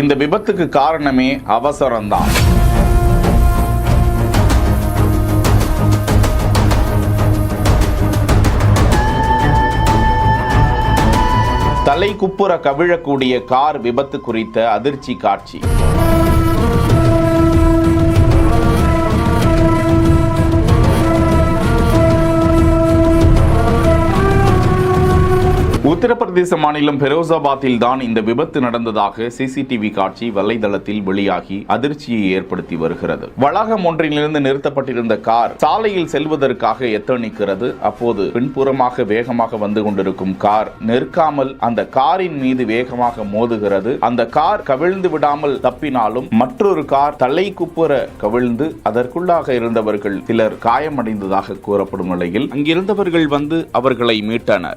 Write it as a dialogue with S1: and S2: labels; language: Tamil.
S1: இந்த விபத்துக்கு காரணமே அவசரம்தான். தலை குப்புற கவிழக்கூடிய கார் விபத்து குறித்த அதிர்ச்சி காட்சி. உத்தரப்பிரதேச மாநிலம் பெரோசாபாத்தில் தான் இந்த விபத்து நடந்ததாக சிசிடிவி காட்சி வலைதளத்தில் வெளியாகி அதிர்ச்சியை ஏற்படுத்தி வருகிறது. வளாகம் ஒன்றிலிருந்து நிறுத்தப்பட்டிருந்த கார் சாலையில் செல்வதற்காக எத்தனிக்கிறது. அப்போது பின்புறமாக வேகமாக வந்து கொண்டிருக்கும் கார் நிற்காமல் அந்த காரின் மீது வேகமாக மோதுகிறது. அந்த கார் கவிழ்ந்து விடாமல் தப்பினாலும் மற்றொரு கார் தலை குப்புற கவிழ்ந்து அதற்குள்ளாக இருந்தவர்கள் சிலர் காயமடைந்ததாக கூறப்படும் நிலையில் அங்கிருந்தவர்கள் வந்து அவர்களை மீட்டனர்.